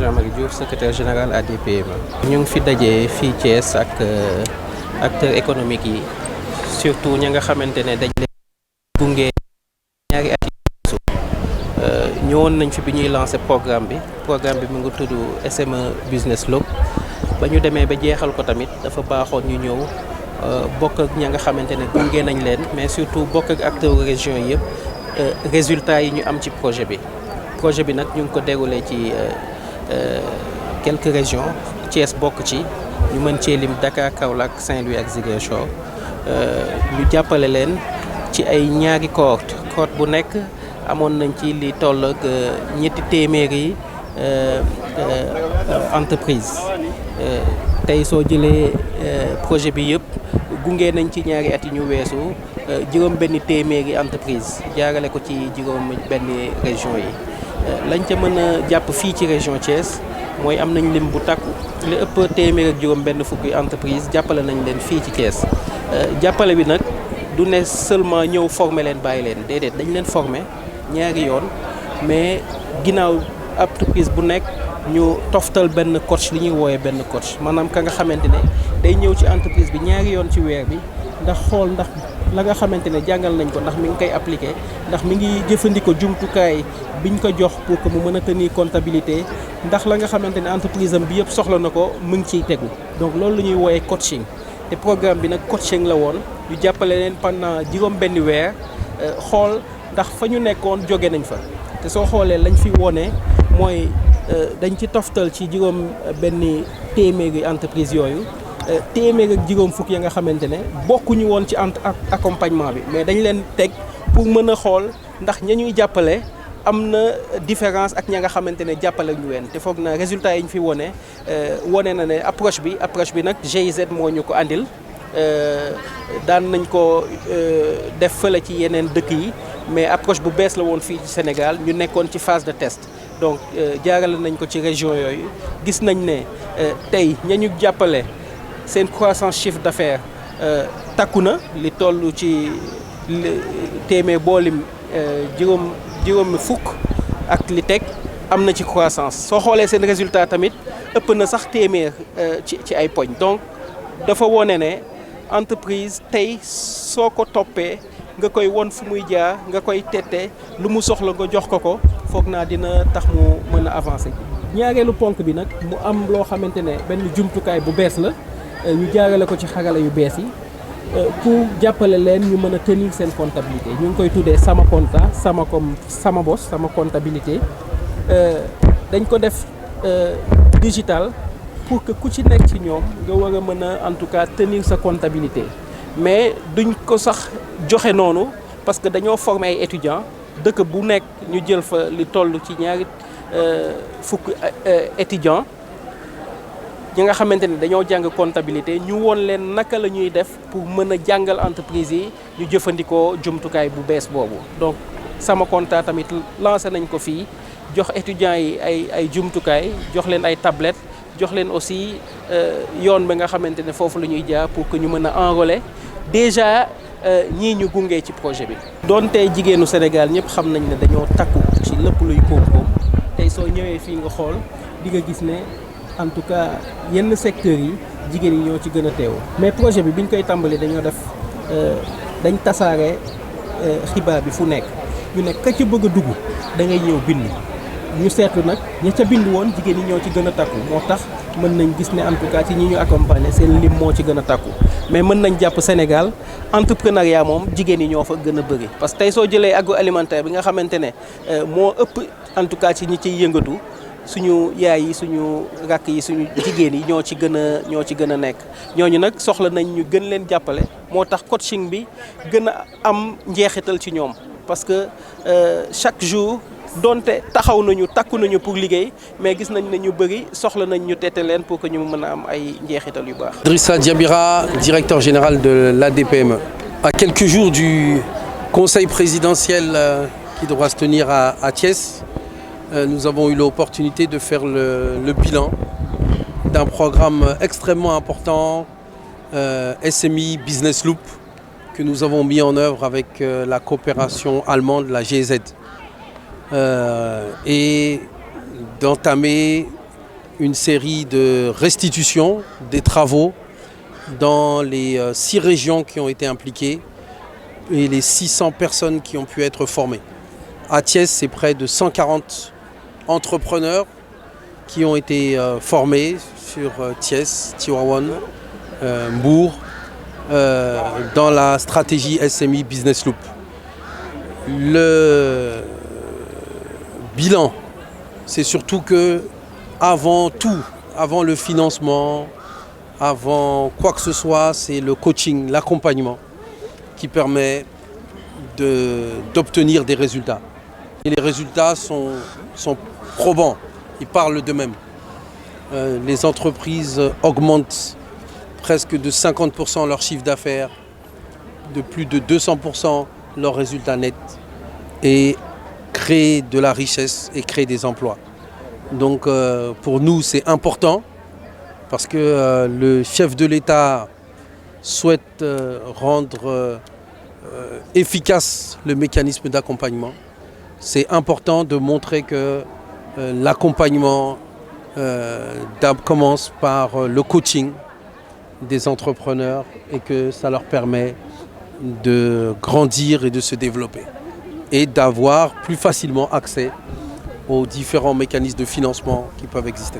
Jean-Marie Diouf, secrétaire général ADPME. ñu ngi fi dajee fii Thiès ak acteurs économiques yi surtout ña nga xamante ne dañ leen gunge ñaari at yi ñëwoon nañ fi bi ñuy lancé programme bi mu ngi tudd SME Business Loop ba ñu demee ba jeexal ko tamit dafa baaxoon ñu ñëw bokk ak ña nga xamante ne gunge nañ leen mais surtout bokk ak acteurs région yi yëpp résultats yi ñu am ci projet bi nag ñu ngi ko déroulé ci quelques régions Thiès bokk ci ñu mën cee lim Dakar, Kaolack, Saint-Louis ak Ziguinchor ñu jàppale leen ci ay ñaari cohorte bu nekk amoon nañ ci li toll ak ñetti téeméeri entreprise tey soo jëlee projet bi yëpp gunge nañ ci ñaari at yi ñu weesu juróom benn téeméeri entreprise jaarale ko ci juróom benn région yi lañ ca mën a jàpp fii ci région Thiès mooy am nañ lim bu takku li ëpp téeméer ak juróom benn fukki entreprise jàppale nañ leen fii ci Thiès jàppale bi nag du ne seulement ñëw former leen bàyyi leen déedéet dañ leen former ñaari yoon mais ginnaaw entreprise bu nekk ñu toftal benn coach li ñuy wooyee benn coach maanaam ka nga xamante ne day ñëw ci entreprise bi ñaari yoon ci weer bi ndax xool ndax la nga xamante ne jàngal nañ ko ndax mi ngi koy appliquer ndax mi ngi jëfandikoo jumtukaay biñ ko jox pour que mu mën a tenir comptabilité ndax la nga xamante ne entreprise am bi yëpp soxla na ko mu ngi ciy tegu donc loolu la ñuy wooyee coaching te programme bi nag coaching la woon ñu jàppale leen pendant juróom benn weer xool ndax fa ñu nekkoon jóge nañ fa te soo xoolee lañ fi wone mooy dañ ci toftal ci juróom benn téeméeri entreprise yooyu téeméer ak juróom fukk ya nga xamante ne bokkuñu woon ci accompagnement bi mais dañ leen teg pour mën a xool ndax ña ñuy jàppale am na différence ak ña nga xamante ne jàppale ñu leen te foog na résultat yi ñu fi wone na ne approche bi nag GIZ moo ñu ko andil daan nañ ko def fële ci yeneen dëkk yi mais approche bu bees la woon fii ci Sénégal ñu nekkoon ci phase de test donc jaarale nañ ko ci région yooyu gis nañ ne tey ña ñu jàppale seen croissance chiffre d'affaires takku na li toll ci téeméer boolim juróom fukk ak li teg am na ci croissance soo xoolee seen résultat tamit ëpp na sax téeméer ci ay poñ donc dafa wone ne entreprise tey soo ko toppee nga koy won fu muy jaar nga koy tette lu mu soxla nga jox ko foog naa dina tax mu mën a avancer. ñaareelu ponk bi nag mu am loo xamante ne benn jumtukaay bu bees la ñu jaarale ko ci xarala yu bees yi pour jàppale leen ñu mën a tenir seen comptabilité ñu ngi koy tuddee sama compta sama bos sama comptabilité dañ ko def digital pour que ku ci nekk ci ñoom nga war a mën a en tout cas tenir sa comptabilité mais duñ ko sax joxe noonu parce que dañoo former ay étudiants dëkk bu nekk ñu jël fa li toll ci ñaari fukk étudiants ñi nga xamante ne dañoo jàng comptabilité ñu woon leen naka la ñuy def pour mën a jàngal entreprise yi ñu jëfandikoo jumtukaay bu bees boobu donc sama compta tamit lancé nañ ko fii jox étudiants yi ay jumtukaay jox leen ay tablettes jox leen aussi yoon bi nga xamante ne foofu la ñuy jaar pour que ñu mën a enrôler déjà ñii ñu gungee ci projet bi. donte jigéenu Sénégal ñëpp xam nañ ne dañoo takku ci lépp luy koom-koom tey soo ñëwee fii nga xool di nga gis ne en tout cas yenn secteurs yi jigéen yi ñoo ci gën a teew. mais projet bi biñ koy tàmbali dañoo def dañ tasaare xibaar bi fu nekk ñu ne ka ci bëgg a dugg da ngay ñëw bind. ñu seetlu nag ña ca bind woon jigéen ñi ñoo ci gën a takku moo tax mën nañ gis ne en tout cas ci ñi ñu accompagner seen lim moo ci gën a takku mais mën nañ jàpp Sénégal entrepreneuriat moom jigéen ñi ñoo fa gën a bëri. parce que tey soo jëlee agroalimentaire bi nga xamante ne moo ëpp en tout cas ci ñi ciy yëngatu suñu yaay yi suñu rakk yi suñu jigéen yi ñoo ci gën a nekk ñooñu nag soxla nañ ñu gën leen jàppale moo tax coaching bi gën a am njeexital ci ñoom parce que chaque jour. donte taxaw nañu takku nañu pour liggéey mais gis nañ ne ñu bëri soxla nañ ñu tette leen pour que ñu mën a am ay njeexital yu baax. Idrissa Diabira, directeur général de l'ADPME. À quelques jours du conseil présidentiel qui devra se tenir à Thiès, nous avons eu l'opportunité de faire le bilan d'un programme extrêmement important, SMI Business Loop, que nous avons mis en œuvre avec la coopération allemande, la GIZ. Et d'entamer une série de restitutions des travaux dans les 6 régions qui ont été impliquées et les 600 personnes qui ont pu être formées. À Thiès, c'est près de 140 entrepreneurs qui ont été formés sur Thiès, Tivaouane, Mbour, dans la stratégie SMI Business Loop. Le bilan, c'est surtout que avant tout, avant le financement, avant quoi que ce soit, c'est le coaching, l'accompagnement qui permet d'obtenir des résultats. Et les résultats sont probants, ils parlent d'eux-mêmes. Les entreprises augmentent presque de 50% leur chiffre d'affaires, de plus de 200% leurs résultats nets et créent de la richesse et créent des emplois. Donc pour nous, c'est important parce que le chef de l'État souhaite rendre efficace le mécanisme d'accompagnement. C'est important de montrer que l'accompagnement commence par le coaching des entrepreneurs et que ça leur permet de grandir et de se développer et d'avoir plus facilement accès aux différents mécanismes de financement qui peuvent exister.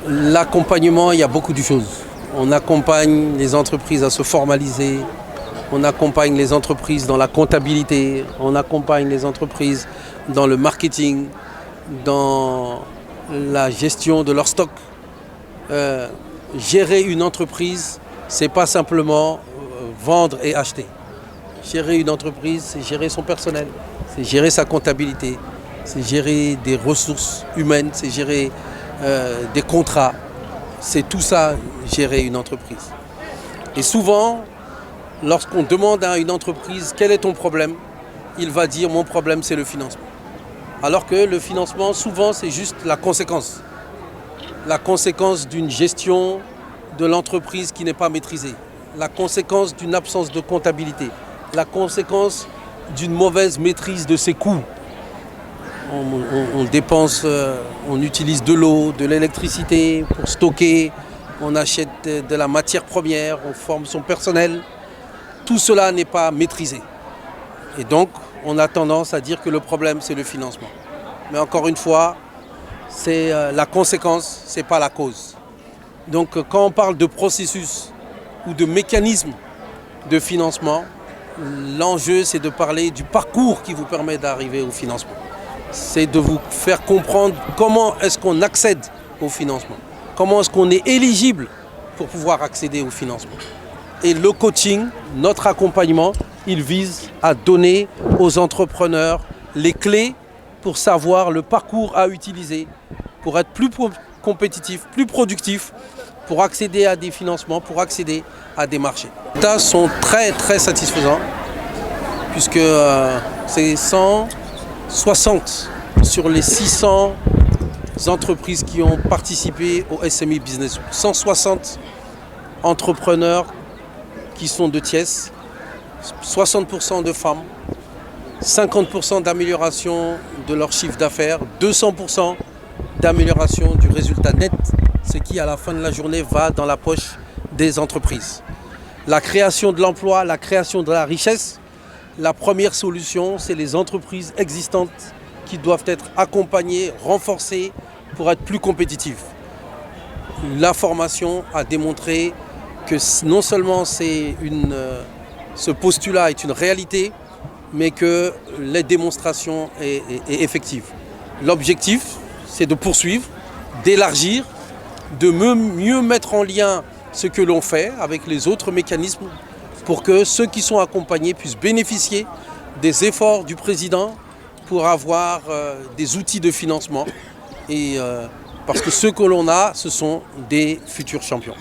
L'accompagnement, il y a beaucoup de choses. On accompagne les entreprises à se formaliser, on accompagne les entreprises dans la comptabilité, on accompagne les entreprises dans le marketing, dans la gestion de leur stock. Gérer une entreprise, c'est pas simplement vendre et acheter. Gérer une entreprise, c'est gérer son personnel, c'est gérer sa comptabilité, c'est gérer des ressources humaines, c'est gérer des contrats. C'est tout ça, gérer une entreprise. Et souvent, lorsqu'on demande à une entreprise quel est ton problème, il va dire mon problème c'est le financement. Alors que le financement, souvent, c'est juste la conséquence. La conséquence d'une gestion de l'entreprise qui n'est pas maîtrisée. La conséquence d'une absence de comptabilité. La conséquence d'une mauvaise maîtrise de ses coûts. On dépense, on utilise de l'eau, de l'électricité pour stocker, on achète de la matière première, on forme son personnel. Tout cela n'est pas maîtrisé. Et donc, on a tendance à dire que le problème, c'est le financement. Mais encore une fois, c'est la conséquence, ce n'est pas la cause. Donc, quand on parle de processus ou de mécanisme de financement, l'enjeu, c'est de parler du parcours qui vous permet d'arriver au financement. C'est de vous faire comprendre comment est-ce qu'on accède au financement. Comment est-ce qu'on est éligible pour pouvoir accéder au financement. Et le coaching, notre accompagnement, il vise à donner aux entrepreneurs les clés pour savoir le parcours à utiliser, pour être plus compétitif, plus productif, pour accéder à des financements, pour accéder à des marchés. Les résultats sont très très satisfaisants, puisque c'est 160 sur les 600 entreprises qui ont participé au SMI Business. 160 entrepreneurs qui sont de Thiès, 60% de femmes, 50% d'amélioration de leur chiffre d'affaires, 200% d'amélioration du résultat net, ce qui à la fin de la journée va dans la poche des entreprises. La création de l'emploi, la création de la richesse, la première solution, c'est les entreprises existantes qui doivent être accompagnées, renforcées pour être plus compétitives. La formation a démontré que non seulement ce postulat est une réalité, mais que la démonstration est effective. L'objectif, c'est de poursuivre, d'élargir, de mieux mettre en lien ce que l'on fait avec les autres mécanismes pour que ceux qui sont accompagnés puissent bénéficier des efforts du président pour avoir des outils de financement. Et parce que ceux que l'on a, ce sont des futurs champions.